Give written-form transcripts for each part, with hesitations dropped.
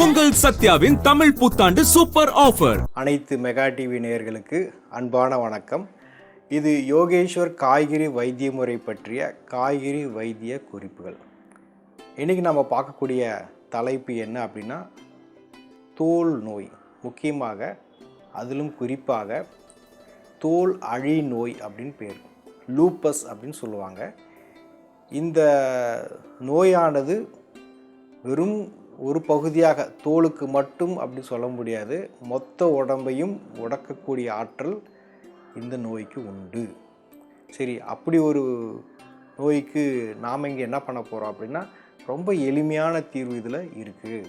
உங்கள் சத்யாவின் தமிழ் புத்தாண்டு super offer. அனைத்து மெகா டிவி நேயர்களுக்கு அன்பான வணக்கம். இது யோகேஸ்வர் காய்கறி வைத்திய முறை பற்றிய காய்கறி வைத்திய குறிப்புகள். இன்றைக்கி நம்ம பார்க்கக்கூடிய தலைப்பு என்ன அப்படின்னா, தோல் நோய், முக்கியமாக அதிலும் குறிப்பாக தோல் அழி நோய் அப்படின்னு பேர், லூப்பஸ் அப்படின்னு சொல்லுவாங்க. இந்த நோயானது வெறும் ஒரு பகுதியாக தோலுக்கு மட்டும் அப்படி சொல்ல முடியாது, மொத்த உடம்பையும் உடக்கக்கூடிய ஆற்றல் இந்த நோய்க்கு உண்டு. சரி, அப்படி ஒரு நோய்க்கு நாம் இங்கே என்ன பண்ண போகிறோம் அப்படின்னா, ரொம்ப எளிமையான தீர்வு இதில் இருக்குது.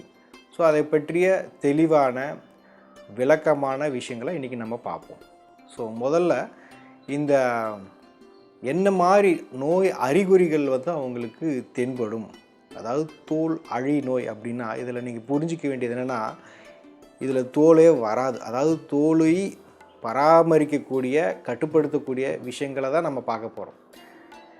ஸோ அதை பற்றிய தெளிவான விளக்கமான விஷயங்களை இன்றைக்கி நம்ம பார்ப்போம். ஸோ முதல்ல இந்த என்ன மாதிரி நோய் அறிகுறிகள் வந்து அவங்களுக்கு தென்படும், அதாவது தோல் அழி நோய் அப்படின்னா, இதில் நீங்கள் புரிஞ்சிக்க வேண்டியது என்னென்னா, இதில் தோலே வராது. அதாவது தோலை பராமரிக்கக்கூடிய கட்டுப்படுத்தக்கூடிய விஷயங்களை தான் நம்ம பார்க்க போகிறோம்.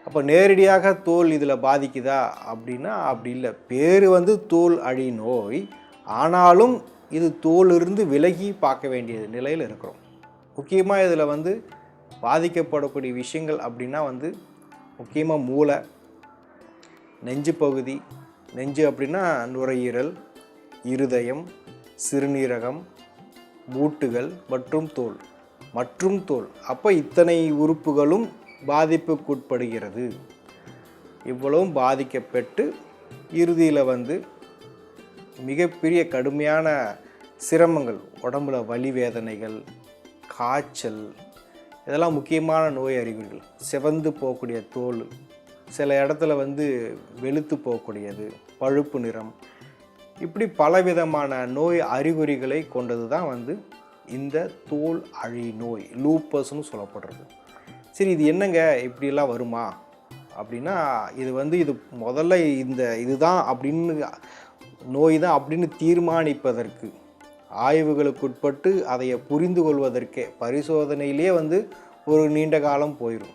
அப்போ நேரடியாக தோல் இதில் பாதிக்குதா அப்படின்னா அப்படி இல்லை. பேர் வந்து தோல் அழி நோய், ஆனாலும் இது தோலிருந்து விலகி பார்க்க வேண்டிய நிலையில் இருக்கிறோம். முக்கியமாக இதில் வந்து பாதிக்கப்படக்கூடிய விஷயங்கள் அப்படின்னா வந்து முக்கியமாக மூளை, நெஞ்சு பகுதி, நெஞ்சு அப்படின்னா நுரையீரல், இருதயம், சிறுநீரகம், மூட்டுகள் மற்றும் தோல். அப்போ இத்தனை உறுப்புகளும் பாதிப்புக்குட்படுகிறது. இவ்வளவும் பாதிக்கப்பட்டு இறுதியில் வந்து மிகப்பெரிய கடுமையான சிரமங்கள், உடம்புல வலி வேதனைகள், காய்ச்சல், இதெல்லாம் முக்கியமான நோய் அறிகுறிகள். சிவந்து போகக்கூடிய தோல், சில இடத்துல வந்து வெளுத்து போகக்கூடியது, பழுப்பு நிறம், இப்படி பலவிதமான நோய் அறிகுறிகளை கொண்டது தான் வந்து இந்த தோல் அழி நோய், லூப்பஸ்னு சொல்லப்படுறது. சரி, இது என்னங்க இப்படியெல்லாம் வருமா அப்படின்னா, இது முதல்ல இதுதான் அப்படின்னு நோய் தான் அப்படின்னு தீர்மானிப்பதற்கு, ஆய்வுகளுக்கு உட்பட்டு அதை புரிந்து கொள்வதற்கே பரிசோதனையிலே வந்து ஒரு நீண்ட காலம் போயிடும்.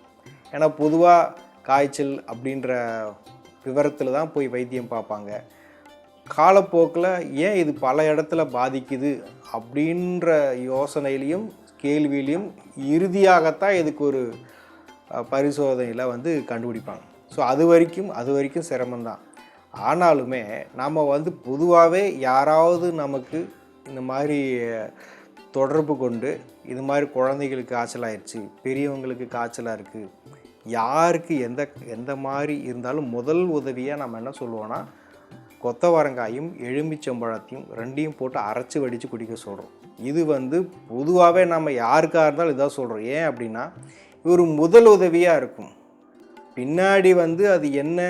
ஏன்னா பொதுவாக காய்ச்சல் அப்படின்ற விவரத்தில் தான் போய் வைத்தியம் பார்ப்பாங்க. காலப்போக்கில் ஏன் இது பல இடத்துல பாதிக்குது அப்படின்ற யோசனையிலையும் கேள்வியிலையும் இறுதியாகத்தான் இதுக்கு ஒரு பரிசோதனையில் வந்து கண்டுபிடிப்பாங்க. ஸோ அது வரைக்கும் சிரமம்தான். ஆனாலுமே நாம் வந்து பொதுவாகவே யாராவது நமக்கு இந்த மாதிரி தொடர்பு கொண்டு, இது மாதிரி குழந்தைகளுக்கு காய்ச்சல் ஆயிடுச்சு, பெரியவங்களுக்கு காய்ச்சலாக இருக்குது, யாருக்கு எந்த மாதிரி இருந்தாலும் முதல் உதவியாக நம்ம என்ன சொல்லுவோன்னா, கொத்தவரங்காயும் எலுமிச்சம்பழத்தையும் ரெண்டையும் போட்டு அரைச்சி வடித்து குடிக்க சொல்கிறோம். இது வந்து பொதுவாகவே நம்ம யாருக்காக இருந்தாலும் இதாக சொல்கிறோம். ஏன் அப்படின்னா, இது ஒரு முதல் உதவியாக இருக்கும். பின்னாடி வந்து அது என்ன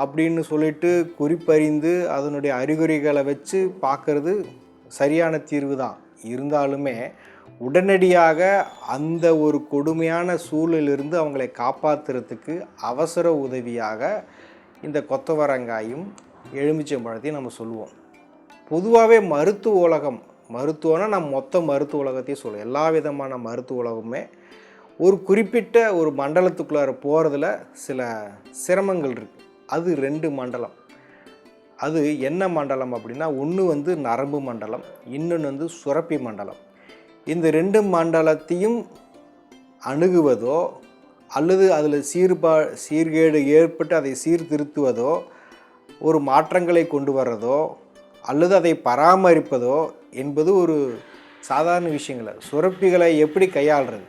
அப்படின்னு சொல்லிட்டு குறிப்பறிந்து அதனுடைய அறிகுறிகளை வச்சு பார்க்குறது சரியான தீர்வு தான். இருந்தாலுமே உடனடியாக அந்த ஒரு கொடுமையான சூழலிலிருந்து அவங்களை காப்பாற்றுறதுக்கு அவசர உதவியாக இந்த கொத்தவரங்காயும் எலுமிச்சம்பழத்தையும் நம்ம சொல்லுவோம். பொதுவாகவே மருத்துவம்னா நம்ம மொத்த மருத்துவ உலகத்தையும் சொல்லுவோம். எல்லா விதமான மருத்துவ உலகமே ஒரு குறிப்பிட்ட ஒரு மண்டலத்துக்குள்ளார போகிறதுல சில சிரமங்கள் இருக்குது. அது 2 மண்டலம். அது என்ன மண்டலம் அப்படின்னா, ஒன்று வந்து நரம்பு மண்டலம், இன்னொன்று வந்து சுரப்பி மண்டலம். இந்த 2 மண்டலத்தையும் அணுகுவதோ அல்லது அதில் சீர்கேடு ஏற்பட்டு அதை சீர்திருத்துவதோ, ஒரு மாற்றங்களை கொண்டு வர்றதோ அல்லது அதை பராமரிப்பதோ என்பது ஒரு சாதாரண விஷயங்கள. சுரப்பிகளை எப்படி கையாளுறது,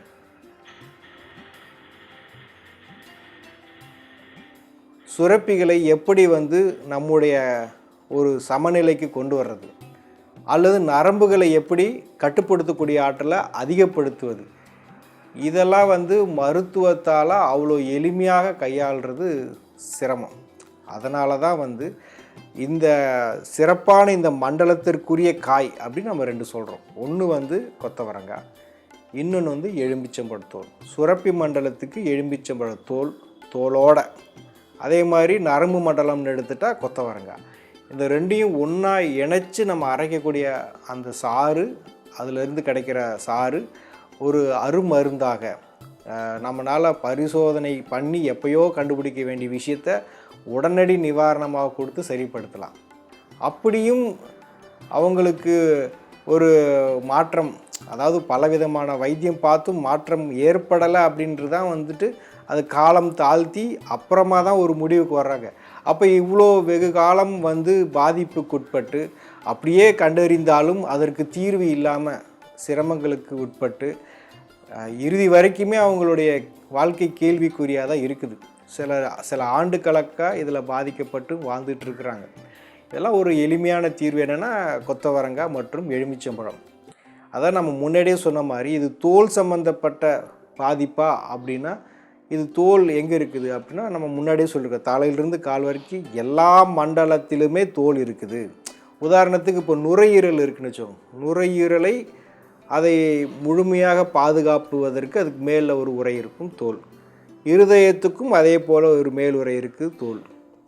சுரப்பிகளை எப்படி வந்து நம்முடைய ஒரு சமநிலைக்கு கொண்டு வர்றது, அல்லது நரம்புகளை எப்படி கட்டுப்படுத்தக்கூடிய ஆற்றலை அதிகப்படுத்துவது, இதெல்லாம் வந்து மருத்துவத்தால் அவ்வளோ எளிமையாக கையாளுறது சிரமம். அதனால தான் வந்து இந்த சிறப்பான இந்த மண்டலத்திற்குரிய காய் அப்படின்னு நம்ம 2 சொல்கிறோம். ஒன்று வந்து கொத்தவரங்காய், இன்னொன்று வந்து எலுமிச்சம்பழத்தோல். சுரப்பி மண்டலத்துக்கு எலுமிச்சம்பழத்தோல் தோலோட, அதே மாதிரி நரம்பு மண்டலம்னு எடுத்துட்டால் கொத்தவரங்காய். இந்த 2ஐயும் ஒன்றா இணைச்சி நம்ம அரைக்கக்கூடிய அந்த சாறு, அதிலிருந்து கிடைக்கிற சாறு ஒரு அருமருந்தாக நம்மளால் பரிசோதனை பண்ணி எப்பயோ கண்டுபிடிக்க வேண்டிய விஷயத்தை உடனடி நிவாரணமாக கொடுத்து சரிப்படுத்தலாம். அப்படியும் அவங்களுக்கு ஒரு மாற்றம், அதாவது பலவிதமான வைத்தியம் பார்த்தும் மாற்றம் ஏற்படலை அப்படின்றது தான் வந்துட்டு அது காலம் தாழ்த்தி அப்புறமா தான் ஒரு முடிவுக்கு வர்றாங்க. அப்போ இவ்வளோ வெகு காலம் வந்து பாதிப்புக்குட்பட்டு அப்படியே கண்டறிந்தாலும் அதற்கு தீர்வு இல்லாமல் சிரமங்களுக்கு உட்பட்டு இறுதி வரைக்குமே அவங்களுடைய வாழ்க்கை கேள்விக்குறியாக தான் இருக்குது. சில ஆண்டு கணக்காக இதில் பாதிக்கப்பட்டு வாழ்ந்துட்டுருக்குறாங்க. இதெல்லாம் ஒரு எளிமையான தீர்வு என்னென்னா கொத்தவரங்காய் மற்றும் எலுமிச்சம்பழம். அதான் நம்ம முன்னாடியே சொன்ன மாதிரி இது தோல் சம்மந்தப்பட்ட பாதிப்பா அப்படின்னா இது தோல் எங்கே இருக்குது அப்படின்னா நம்ம முன்னாடியே சொல்லியிருக்கோம், தலையிலிருந்து கால் வரைக்கும் எல்லா மண்டலத்திலுமே தோல் இருக்குது. உதாரணத்துக்கு இப்போ நுரையீரல் இருக்குன்னு வச்சோம், நுரையீரலை அதை முழுமையாக பாதுகாப்புவதற்கு அதுக்கு மேலே ஒரு உறை இருக்கும் தோல். இருதயத்துக்கும் அதே போல் ஒரு மேல் உறை இருக்குது தோல்.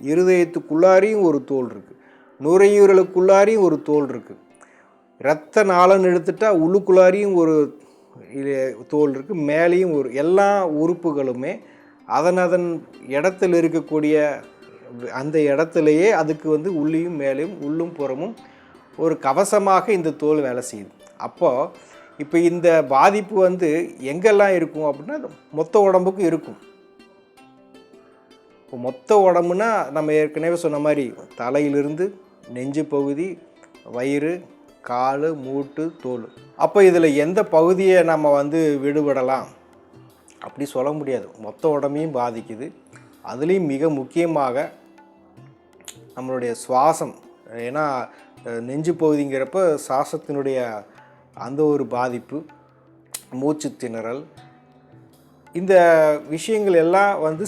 இருதயத்துக்குள்ளாரையும் ஒரு தோல் இருக்குது, நுரையீரலுக்குள்ளாரையும் ஒரு தோல் இருக்குது. இரத்த நாளன்னு எடுத்துட்டால் உள்ளுக்குள்ளாரையும் ஒரு தோல் இருக்குது, மேலேயும் ஒரு, எல்லா உறுப்புகளுமே அதன் இடத்துல இருக்கக்கூடிய அந்த இடத்துலையே அதுக்கு வந்து உள்ளேயும் மேலேயும் உள்ளும் புறமும் ஒரு கவசமாக இந்த தோல் வேலை செய்யுது. அப்போது இப்போ இந்த பாதிப்பு வந்து எங்கெல்லாம் இருக்கும் அப்படின்னா மொத்த உடம்புக்கும் இருக்கும். இப்போ மொத்த உடம்புனா நம்ம ஏற்கனவே சொன்ன மாதிரி தலையிலிருந்து நெஞ்சு பகுதி, வயிறு, கால், மூட்டு, தோல். அப்போ இதில் எந்த பகுதியை நம்ம வந்து விடுபடலாம் அப்படி சொல்ல முடியாது, மொத்த உடம்பையும் பாதிக்குது. அதுலேயும் மிக முக்கியமாக நம்மளுடைய சுவாசம். ஏன்னா நெஞ்சு பகுதிங்கிறப்ப சுவாசத்தினுடைய அந்த ஒரு பாதிப்பு, மூச்சு திணறல், இந்த விஷயங்கள் எல்லாம் வந்து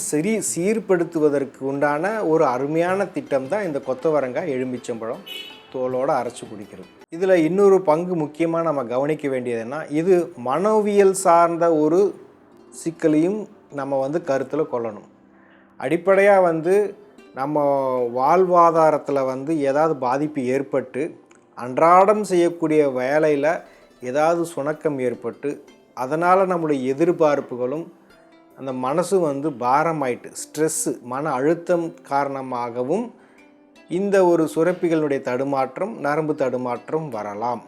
சீர்படுத்துவதற்கு உண்டான ஒரு அருமையான திட்டம் தான் இந்த கொத்தவரங்காய் எலுமிச்சம்பழம் தோலோடு அரைச்சி குடிக்கிறது. இதில் இன்னொரு பங்கு முக்கியமாக நம்ம கவனிக்க வேண்டியதுன்னா, இது மனோவியல் சார்ந்த ஒரு சிக்கலையும் நம்ம வந்து கருத்தில் கொள்ளணும். அடிப்படையாக வந்து நம்ம வாழ்வாதாரத்தில் வந்து ஏதாவது பாதிப்பு ஏற்பட்டு அன்றாடம் செய்யக்கூடிய வேலையில் ஏதாவது சுணக்கம் ஏற்பட்டு அதனால் நம்முடைய எதிர்பார்ப்புகளும் அந்த மனசு வந்து பாரமாயிட்டு ஸ்ட்ரெஸ்ஸு, மன அழுத்தம் காரணமாகவும் இந்த ஒரு சுரப்பிகளுடைய தடுமாற்றம், நரம்பு தடுமாற்றம் வரலாம்.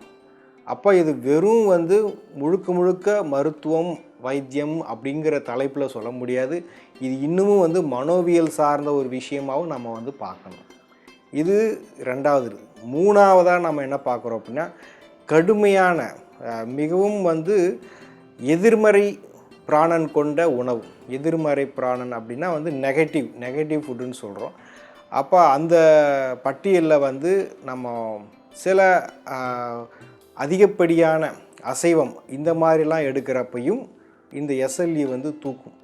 அப்போ இது வெறும் வந்து முழுக்க மருத்துவம் வைத்தியம் அப்படிங்கிற தலைப்பில் சொல்ல முடியாது. இது இன்னமும் வந்து மனோவியல் சார்ந்த ஒரு விஷயமாகவும் நம்ம வந்து பார்க்கணும். இது ரெண்டாவது. மூணாவதாக நம்ம என்ன பார்க்குறோம் அப்படின்னா, கடுமையான மிகவும் வந்து எதிர்மறை பிராணன் கொண்ட உணவு. எதிர்மறை பிராணன் அப்படின்னா வந்து நெகட்டிவ் ஃபுட்டுன்னு சொல்கிறோம். அப்போ அந்த பட்டியலில் வந்து நம்ம சில அதிகப்படியான அசைவம் இந்த மாதிரிலாம் எடுக்கிறப்பையும் இந்த எஸ்எல்இ வந்து தூக்கும்.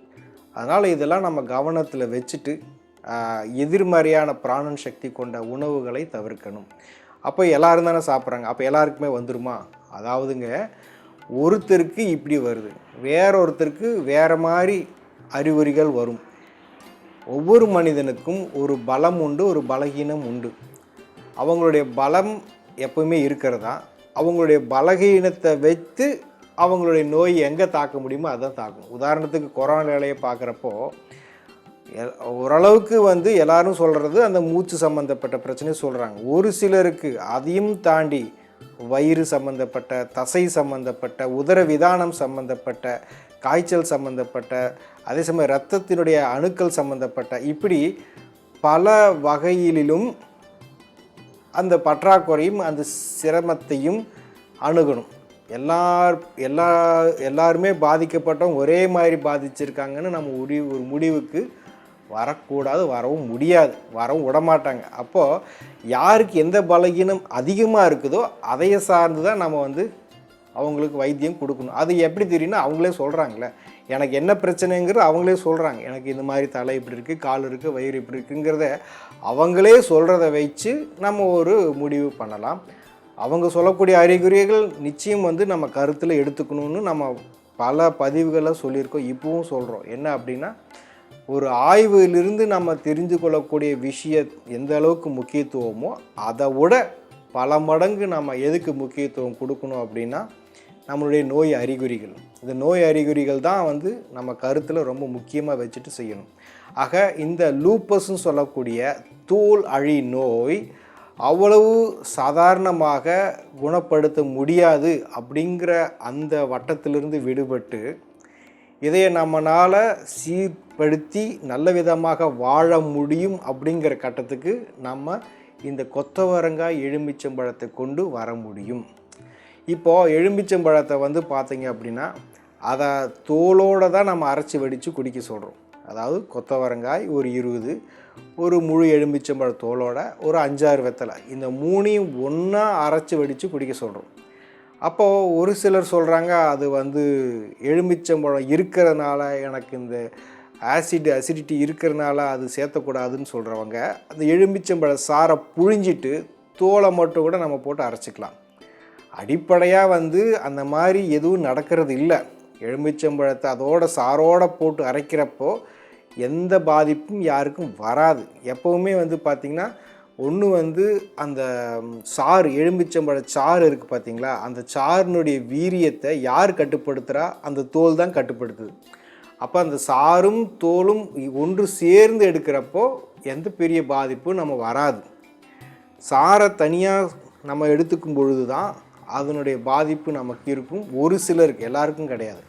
அதனால் இதெல்லாம் நம்ம கவனத்தில் வச்சுட்டு எதிர்மறையான பிராணன் சக்தி கொண்ட உணவுகளை தவிர்க்கணும். அப்போ எல்லோரும் தானே சாப்பிட்றாங்க, அப்போ எல்லாருக்குமே வந்துடுமா? அதாவதுங்க, ஒருத்தருக்கு இப்படி வருது, வேறொருத்தருக்கு வேறு மாதிரி அறிகுறிகள் வரும். ஒவ்வொரு மனிதனுக்கும் ஒரு பலம் உண்டு, ஒரு பலகீனம் உண்டு. அவங்களுடைய பலம் எப்பவுமே இருக்கிறதா, அவங்களுடைய பலகீனத்தை வைத்து அவங்களுடைய நோய் எங்கே தாக்க முடியுமோ அதான் தாக்கும். உதாரணத்துக்கு கொரோனா வேலையை பார்க்குறப்போ ஓரளவுக்கு வந்து எல்லாரும் சொல்கிறது அந்த மூச்சு சம்மந்தப்பட்ட பிரச்சனையை சொல்கிறாங்க. ஒரு சிலருக்கு அதையும் தாண்டி வயிறு சம்மந்தப்பட்ட, தசை சம்மந்தப்பட்ட, உதர விதானம் சம்மந்தப்பட்ட, காய்ச்சல் சம்மந்தப்பட்ட, அதே சமயம் இரத்தத்தினுடைய அணுக்கள் சம்மந்தப்பட்ட, இப்படி பல வகையிலும் அந்த பற்றாக்குறையும் அந்த சிரமத்தையும் அணுகணும். எல்லாருமே பாதிக்கப்பட்டவங்க ஒரே மாதிரி பாதிச்சிருக்காங்கன்னு நம்ம ஒரு முடிவுக்கு வரக்கூடாது, வரவும் முடியாது, வரவும் விடமாட்டாங்க. அப்போது யாருக்கு எந்த பலகீனம் அதிகமாக இருக்குதோ அதையை சார்ந்து தான் நம்ம வந்து அவங்களுக்கு வைத்தியம் கொடுக்கணும். அது எப்படி தெரியும்னா அவங்களே சொல்கிறாங்களே, எனக்கு என்ன பிரச்சனைங்கிறது அவங்களே சொல்கிறாங்க. எனக்கு இந்த மாதிரி தலை இப்படி இருக்குது, கால் இருக்குது, வயிறு இப்படி இருக்குங்கிறத அவங்களே சொல்கிறத வச்சு நம்ம ஒரு முடிவு பண்ணலாம். அவங்க சொல்லக்கூடிய அறிகுறிகள் நிச்சயம் வந்து நம்ம கருத்தில் எடுத்துக்கணும்னு நம்ம பல பதிவுகளை சொல்லியிருக்கோம், இப்பவும் சொல்கிறோம். என்ன அப்படின்னா, ஒரு ஆய்விலிருந்து நம்ம தெரிந்து கொள்ளக்கூடிய விஷயம் எந்த அளவுக்கு முக்கியத்துவமோ அதை விட பல மடங்கு நம்ம எதுக்கு முக்கியத்துவம் கொடுக்கணும் அப்படின்னா நம்மளுடைய நோய் அறிகுறிகள். இந்த நோய் அறிகுறிகள் தான் வந்து நம்ம கருத்தில் ரொம்ப முக்கியமாக வச்சுட்டு செய்யணும். ஆக இந்த லூப்பஸ்ன்னு சொல்லக்கூடிய தோல் அழி நோய் அவ்வளவு சாதாரணமாக குணப்படுத்த முடியாது அப்படிங்கிற அந்த வட்டத்திலிருந்து விடுபட்டு இதை நம்மளால் சீர்படுத்தி நல்ல விதமாக வாழ முடியும் அப்படிங்கிற கட்டத்துக்கு நம்ம இந்த கொத்தவரங்காய் எலுமிச்சம்பழத்தை கொண்டு வர முடியும். இப்போது எலுமிச்சம்பழத்தை வந்து பார்த்திங்க அப்படின்னா அதை தோலோடு தான் நம்ம அரைச்சி வடித்து குடிக்க சொல்கிறோம். அதாவது கொத்தவரங்காய் ஒரு 20, ஒரு முழு எலுமிச்சம்பழ தோலோட ஒரு 5-6 வெத்தலை, இந்த 3ஐயும் ஒன்றா அரைச்சி வடித்து குடிக்க சொல்கிறோம். அப்போது ஒரு சிலர் சொல்கிறாங்க அது வந்து எலுமிச்சம்பழம் இருக்கிறதுனால எனக்கு இந்த அசிடிட்டி இருக்கிறதுனால அது சேர்த்தக்கூடாதுன்னு சொல்கிறவங்க அந்த எலுமிச்சம்பழ சாரை புழிஞ்சிட்டு தோலை மட்டும் கூட நம்ம போட்டு அரைச்சிக்கலாம். அடிப்படையாக வந்து அந்த மாதிரி எதுவும் நடக்கிறது இல்லை. எலுமிச்சம்பழத்தை அதோட சாரோடு போட்டு அரைக்கிறப்போ எந்த பாதிப்பும் யாருக்கும் வராது. எப்போவுமே வந்து பார்த்திங்கன்னா ஒன்று வந்து அந்த சாறு, எலுமிச்சம்பழ சாறு இருக்குது பார்த்திங்களா, அந்த சாறினுடைய வீரியத்தை யார் கட்டுப்படுத்துகிறா? அந்த தோல் தான் கட்டுப்படுத்துது. அப்போ அந்த சாரும் தோலும் ஒன்று சேர்ந்து எடுக்கிறப்போ எந்த பெரிய பாதிப்பும் நம்ம வராது. சாரை தனியாக நம்ம எடுத்துக்கும் பொழுது தான் அதனுடைய பாதிப்பு நமக்கு இருக்கும். ஒரு சிலருக்கு, எல்லாருக்கும் கிடையாது.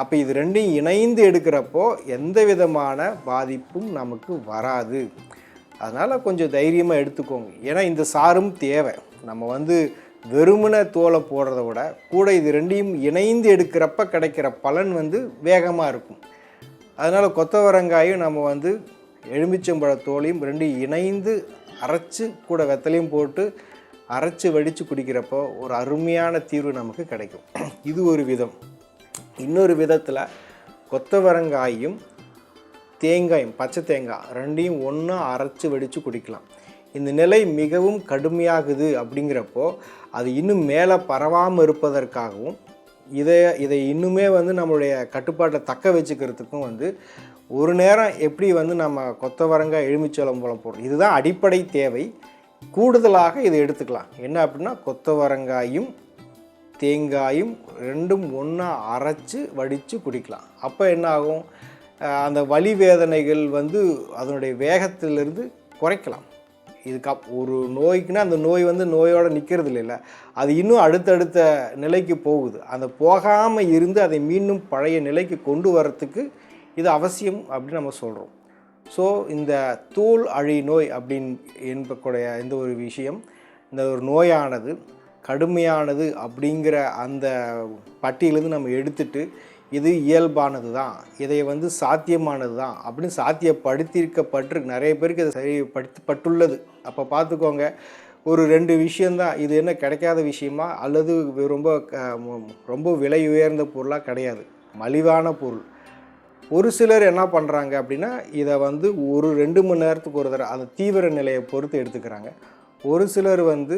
அப்போ இது ரெண்டையும் இணைந்து எடுக்கிறப்போ எந்த விதமான பாதிப்பும் நமக்கு வராது. அதனால் கொஞ்சம் தைரியமாக எடுத்துக்கோங்க. ஏன்னா இந்த சாரும் தேவை. நம்ம வந்து வெறுமனை தோலை போடுறத விட கூட இது ரெண்டையும் இணைந்து எடுக்கிறப்ப கிடைக்கிற பலன் வந்து வேகமாக இருக்கும். அதனால் கொத்தவரங்காயும் நம்ம வந்து எலுமிச்சம்பழ தோலையும் ரெண்டையும் இணைந்து அரைச்சி கூட வெத்தலையும் போட்டு அரைச்சி வடித்து குடிக்கிறப்போ ஒரு அருமையான தீர்வு நமக்கு கிடைக்கும். இது ஒரு விதம். இன்னொரு விதத்தில் கொத்தவரங்காயும் தேங்காயும், பச்சை தேங்காய் ரெண்டையும் ஒன்றா அரைச்சி வடித்து குடிக்கலாம். இந்த நிலை மிகவும் கடுமையாகுது அப்படிங்கிறப்போ அது இன்னும் மேலே பரவாமல் இருப்பதற்காகவும் இதை இன்னுமே வந்து நம்மளுடைய கட்டுப்பாட்டை தக்க வச்சுக்கிறதுக்கும் வந்து ஒரு நேரம் எப்படி வந்து நம்ம கொத்தவரங்காய் எலுமிச்சம்பழம் போடுறோம், இதுதான் அடிப்படை தேவை. கூடுதலாக இதை எடுத்துக்கலாம். என்ன அப்படின்னா கொத்தவரங்காயும் தேங்காயும் ரெண்டும் ஒன்றா அரைச்சி வடித்து குடிக்கலாம். அப்போ என்ன ஆகும்? அந்த வலி வேதனைகள் வந்து அதனுடைய வேகத்திலிருந்து குறைக்கலாம். இதுக்கு ஒரு நோய்க்குன்னா அந்த நோய் வந்து நோயோடு நிற்கிறது இல்லைல்ல, அது இன்னும் அடுத்தடுத்த நிலைக்கு போகுது. அந்த போகாமல் இருந்து அதை மீண்டும் பழைய நிலைக்கு கொண்டு வரத்துக்கு இது அவசியம் அப்படின்னு நம்ம சொல்கிறோம். ஸோ இந்த தோல் அழி நோய் என்பக்கூடிய இந்த ஒரு விஷயம், இந்த ஒரு நோயானது கடுமையானது அப்படிங்கிற அந்த பட்டியலேருந்து நம்ம எடுத்துட்டு இது இயல்பானது தான், இதை வந்து சாத்தியமானது தான் அப்படின்னு சாத்தியப்படுத்தியிருக்கப்பட்டிருக்கு. நிறைய பேருக்கு இது சரிப்படுத்தப்பட்டுள்ளது. அப்போ பார்த்துக்கோங்க, ஒரு 2 விஷயந்தான். இது என்ன கிடைக்காத விஷயமா அல்லது ரொம்ப விலை உயர்ந்த பொருளாக கிடையாது, மலிவான பொருள். ஒரு சிலர் என்ன பண்ணுறாங்க அப்படின்னா இதை வந்து ஒரு 2 மணி நேரத்துக்கு ஒரு தடவை அந்த தீவிர நிலையை பொறுத்து எடுத்துக்கிறாங்க. ஒரு சிலர் வந்து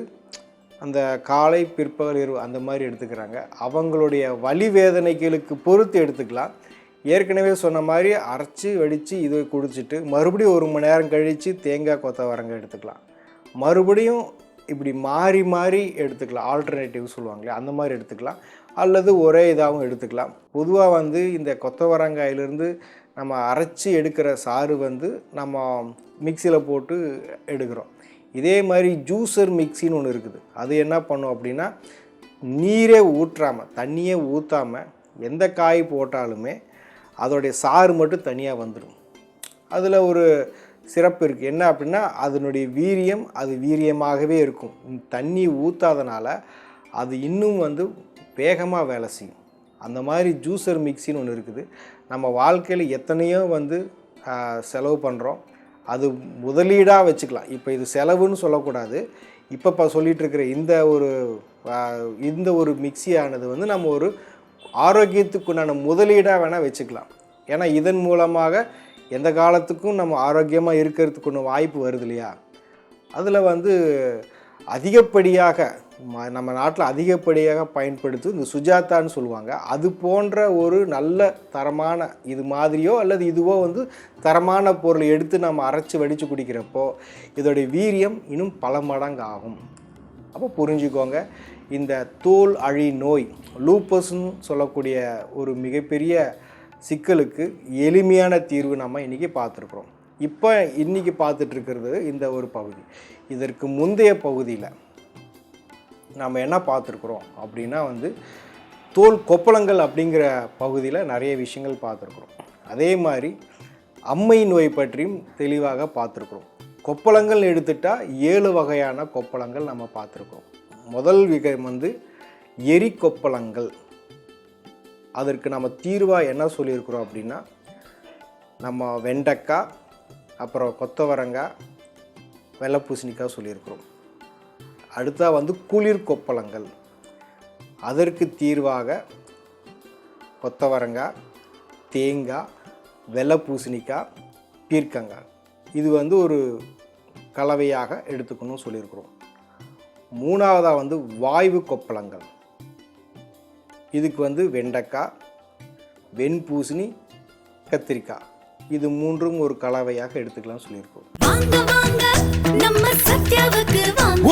அந்த காலை பிற்பகல் இரவு அந்த மாதிரி எடுத்துக்கிறாங்க. அவங்களுடைய வலி வேதனைகளுக்கு பொறுத்து எடுத்துக்கலாம். ஏற்கனவே சொன்ன மாதிரி அரைச்சி வடித்து இதை குடிச்சிட்டு மறுபடியும் 1 மணி நேரம் கழித்து தேங்காய் கொத்தவரங்காய் எடுத்துக்கலாம். மறுபடியும் இப்படி மாறி மாறி எடுத்துக்கலாம். ஆல்டர்னேட்டிவ் சொல்லுவாங்களே அந்த மாதிரி எடுத்துக்கலாம். அல்லது ஒரே இதாகவும் எடுத்துக்கலாம். பொதுவாக வந்து இந்த கொத்தவரங்காயிலிருந்து நம்ம அரைச்சி எடுக்கிற சாறு வந்து நம்ம மிக்சியில் போட்டு எடுக்கிறோம். இதே மாதிரி ஜூஸர் மிக்சின்னு ஒன்று இருக்குது. அது என்ன பண்ணும் அப்படின்னா நீரே ஊற்றாமல், தண்ணியே ஊற்றாமல் எந்த காய் போட்டாலுமே அதோடைய சாறு மட்டும் தனியாக வந்துடும். அதில் ஒரு சிறப்பு இருக்குது. என்ன அப்படின்னா அதனுடைய வீரியம் அது வீரியமாகவே இருக்கும். தண்ணி ஊற்றாதனால அது இன்னும் வந்து வேகமாக வேலை செய்யும். அந்த மாதிரி ஜூஸர் மிக்சின்னு ஒன்று இருக்குது. நம்ம வாழ்க்கையில் எத்தனையோ வந்து செலவு பண்ணுறோம், அது முதலீடாக வச்சுக்கலாம். இப்போ இது செலவுன்னு சொல்லக்கூடாது. இப்போ சொல்லிகிட்டு இருக்கிற இந்த ஒரு மிக்சியானது வந்து நம்ம ஒரு ஆரோக்கியத்துக்குண்டான முதலீடாக வேணால் வச்சுக்கலாம். ஏன்னா இதன் மூலமாக எந்த காலத்துக்கும் நம்ம ஆரோக்கியமாக இருக்கிறதுக்குன்னு வாய்ப்பு வருது இல்லையா. அதில் வந்து அதிகப்படியாக நம்ம நாட்டில் அதிகப்படியாக பயன்படுத்து இந்த சுஜாதான்னு சொல்லுவாங்க. அது போன்ற ஒரு நல்ல தரமான இது மாதிரியோ அல்லது இதுவோ வந்து தரமான பொருளை எடுத்து நம்ம அரைச்சி வடித்து குடிக்கிறப்போ இதோடைய வீரியம் இன்னும் பல மடங்கு ஆகும். அப்போ புரிஞ்சுக்கோங்க, இந்த தோல் அழி நோய் லூப்பஸ்ன்னு சொல்லக்கூடிய ஒரு மிகப்பெரிய சிக்கலுக்கு எளிமையான தீர்வு நம்ம இன்றைக்கி பார்த்துருக்குறோம். இப்போ இன்றைக்கி பார்த்துட்ருக்கிறது இந்த ஒரு பகுதி. இதற்கு முந்தைய பகுதியில் நம்ம என்ன பார்த்துருக்குறோம் அப்படின்னா தோல் கொப்பளங்கள் அப்படிங்கிற பகுதியில் நிறைய விஷயங்கள் பார்த்துருக்குறோம். அதே மாதிரி அம்மை நோய் பற்றியும் தெளிவாக பார்த்துருக்குறோம். கொப்பளங்கள் எடுத்துட்டால் 7 வகையான கொப்பளங்கள் நம்ம பார்த்துருக்கோம். முதல் விகம் எரி கொப்பளங்கள். அதற்கு நம்ம தீர்வாக என்ன சொல்லியிருக்கிறோம் அப்படின்னா, நம்ம வெண்டைக்காய், அப்புறம் கொத்தவரங்காய், வெள்ளை பூசணிக்காய் சொல்லியிருக்கிறோம். அடுத்தா குளிர் கொப்பளங்கள். அதற்கு தீர்வாக கொத்தவரங்காய், தேங்காய், வெள்ளை பூசணிக்காய், பீர்க்கங்காய், இது ஒரு கலவையாக எடுத்துக்கணும் சொல்லியிருக்கிறோம். மூணாவதாக வாய்வு கொப்பளங்கள். இதுக்கு வெண்டைக்காய், வெண்பூசணி, கத்திரிக்காய், இது மூன்றும் ஒரு கலவையாக எடுத்துக்கலாம் சொல்லியிருக்கோம்.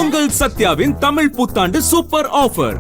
உங்கள் சத்யாவின் தமிழ் புத்தாண்டு சூப்பர் ஆஃபர்.